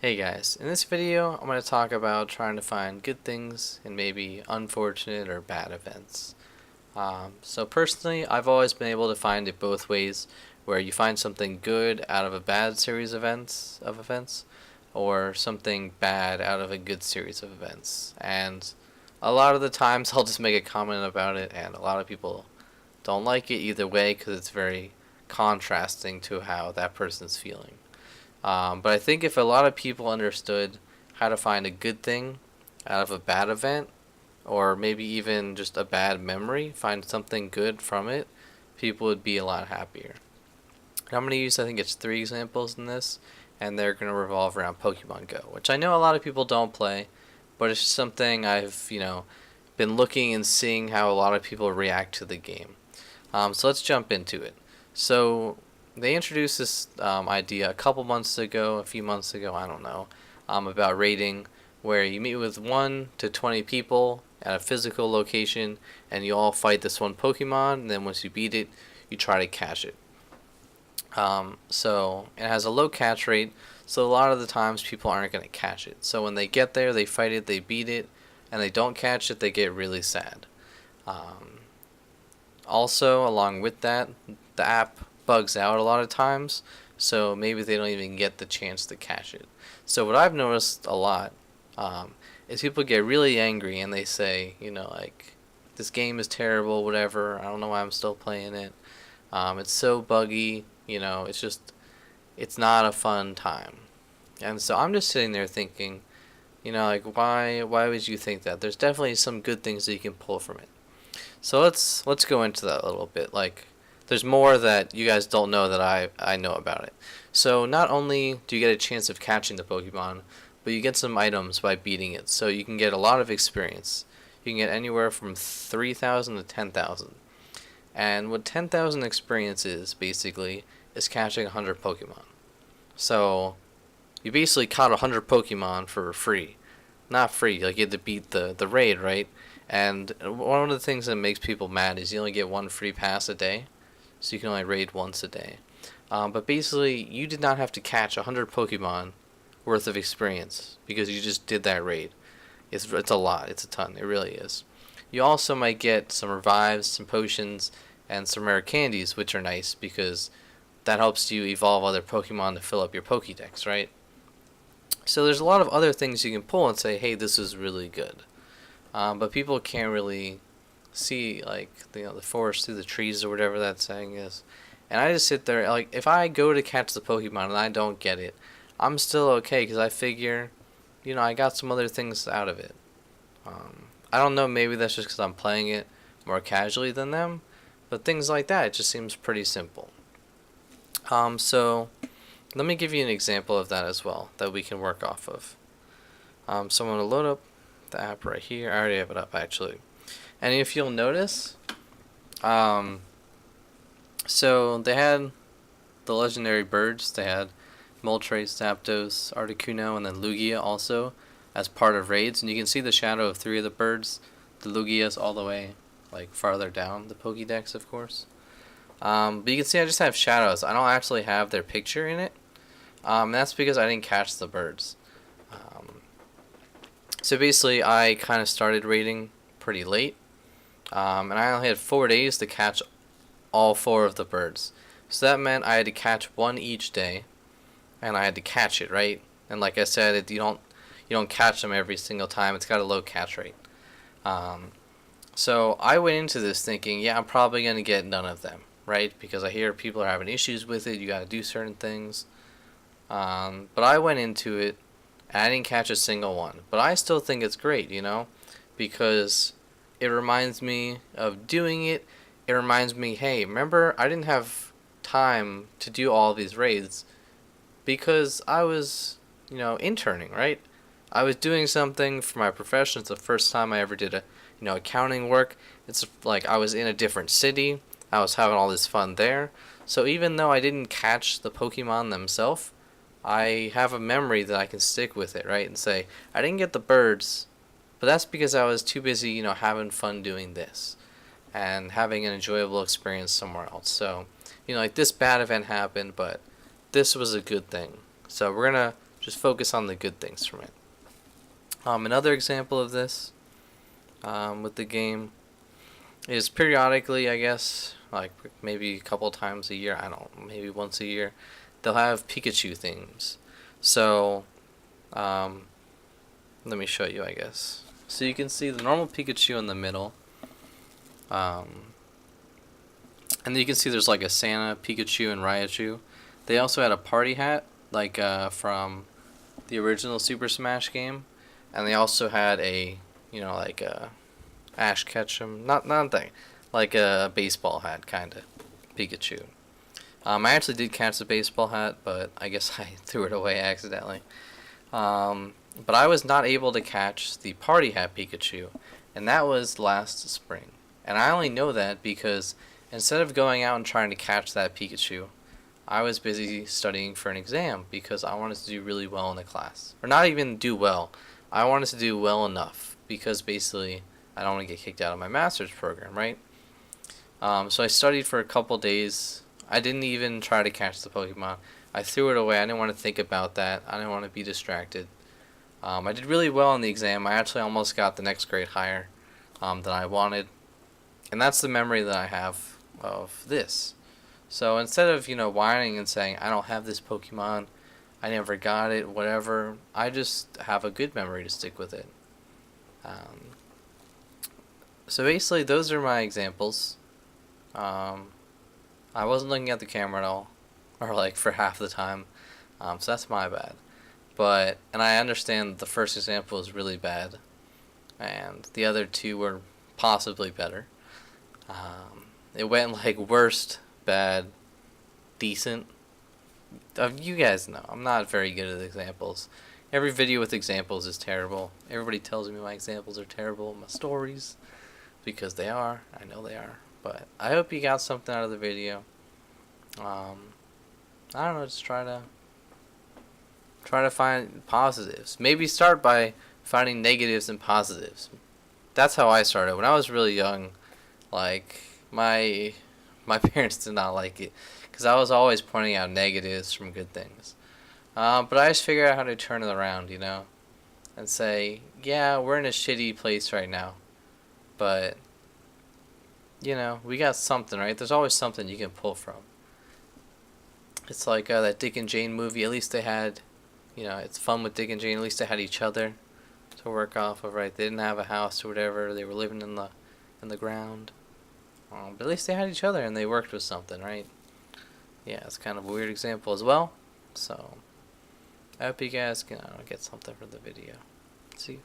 Hey guys, in this video I'm going to talk about trying to find good things in maybe unfortunate or bad events. So personally, I've always been able to find it both ways, where you find something good out of a bad series of events, or something bad out of a good series of events. And a lot of the times I'll just make a comment about it, and a lot of people don't like it either way because it's very contrasting to how that person's feeling. But I think if a lot of people understood how to find a good thing out of a bad event, or maybe even just a bad memory, find something good from it, people would be a lot happier. And I'm going to use, I think it's three examples in this, and they're going to revolve around Pokemon Go, which I know a lot of people don't play, but it's just something I've been looking and seeing how a lot of people react to the game. So let's jump into it. So they introduced this idea a couple months ago, a few months ago, I don't know, about raiding, where you meet with 1 to 20 people at a physical location, and you all fight this one Pokemon, and then once you beat it, you try to catch it. So it has a low catch rate, so a lot of the times people aren't going to catch it. So when they get there, they fight it, they beat it, and they don't catch it, they get really sad. Um, Also, along with that, the app bugs out a lot of times, so maybe they don't even get the chance to catch it. So what I've noticed a lot is people get really angry and they say, like, this game is terrible, whatever. I don't know why I'm still playing it. It's so buggy, it's not a fun time. And so I'm just sitting there thinking, like, why would you think that? There's definitely some good things that you can pull from it. So let's go into that a little bit. Like, there's more that you guys don't know that I know about it. So not only do you get a chance of catching the Pokemon, but you get some items by beating it. So you can get a lot of experience. You can get anywhere from 3,000 to 10,000. And what 10,000 experience is basically is catching 100 Pokemon. So you basically caught 100 Pokemon for free. Not free, like you had to beat the raid, right? And one of the things that makes people mad is you only get one free pass a day, so you can only raid once a day. But basically, you did not have to catch 100 Pokemon worth of experience because you just did that raid. It's a lot, it's a ton, it really is. You also might get some revives, some potions, and some rare candies, which are nice because that helps you evolve other Pokemon to fill up your Pokédex, right? So there's a lot of other things you can pull and say, hey, this is really good. But people can't really see, like, the forest through the trees or whatever that saying is. And I just sit there, like, if I go to catch the Pokemon and I don't get it, I'm still okay because I figure, I got some other things out of it. I don't know, maybe that's just because I'm playing it more casually than them, but things like that, it just seems pretty simple. So let me give you an example of that as well that we can work off of. So I'm going to load up the app right here. I already have it up actually. And if you'll notice, um, so they had the legendary birds. They had Moltres, Zapdos, Articuno, and then Lugia also as part of raids. And you can see the shadow of three of the birds. The Lugia's all the way like farther down the Pokédex, of course. But you can see I just have shadows. I don't actually have their picture in it. That's because I didn't catch the birds. So basically, I kind of started raiding pretty late, and I only had 4 days to catch all four of the birds. So that meant I had to catch one each day, and I had to catch it right. And like I said, you don't catch them every single time. It's got a low catch rate. Um, so I went into this thinking, yeah, I'm probably gonna get none of them, right? Because I hear people are having issues with it. You got to do certain things. But I went into it and I didn't catch a single one. But I still think it's great, because it reminds me of doing it. It reminds me, hey, remember, I didn't have time to do all these raids because I was, interning, right? I was doing something for my profession. It's the first time I ever did accounting work. It's like I was in a different city. I was having all this fun there. So even though I didn't catch the Pokemon themselves, I have a memory that I can stick with it, right? And say, I didn't get the birds, but that's because I was too busy, having fun doing this and having an enjoyable experience somewhere else. So, like this bad event happened, but this was a good thing. So we're going to Just focus on the good things from it. Another example of this with the game is periodically, I guess, like maybe a couple times a year, I don't know, maybe once a year, they'll have Pikachu themes. So, let me show you, I guess. So you can see the normal Pikachu in the middle. And then you can see there's like a Santa, Pikachu, and Raichu. They also had a party hat, like from the original Super Smash game. And they also had a, like a Ash Ketchum, not thing, like a baseball hat, kind of, Pikachu. I actually did catch the baseball hat, but I guess I threw it away accidentally. But I was not able to catch the party hat Pikachu, and that was last spring. And I only know that because instead of going out and trying to catch that Pikachu, I was busy studying for an exam because I wanted to do really well in the class. Or not even do well, I wanted to do well enough because basically I don't want to get kicked out of my master's program, right? So I studied for a couple days. I didn't even try to catch the Pokemon. I threw it away. I didn't want to think about that. I didn't want to be distracted. I did really well in the exam. I actually almost got the next grade higher than I wanted. And that's the memory that I have of this. So instead of, whining and saying, I don't have this Pokemon, I never got it, whatever, I just have a good memory to stick with it. So basically, those are my examples. I wasn't looking at the camera at all, or like for half the time, so that's my bad. And I understand the first example is really bad, and the other two were possibly better. It went like worst, bad, decent. You guys know, I'm not very good at examples. Every video with examples is terrible. Everybody tells me my examples are terrible, my stories, because they are. I know they are. But I hope you got something out of the video. I don't know, just try to find positives. Maybe start by finding negatives and positives. That's how I started. When I was really young, like my parents did not like it because I was always pointing out negatives from good things. But I just figured out how to turn it around, and say, yeah, we're in a shitty place right now, but we got something, right? There's always something you can pull from. It's like that Dick and Jane movie. At least they had, it's fun with Dick and Jane. At least they had each other to work off of, right? They didn't have a house or whatever. They were living in the ground. But at least they had each other and they worked with something, right? Yeah, it's kind of a weird example as well. So I hope you guys can get something from the video. See you.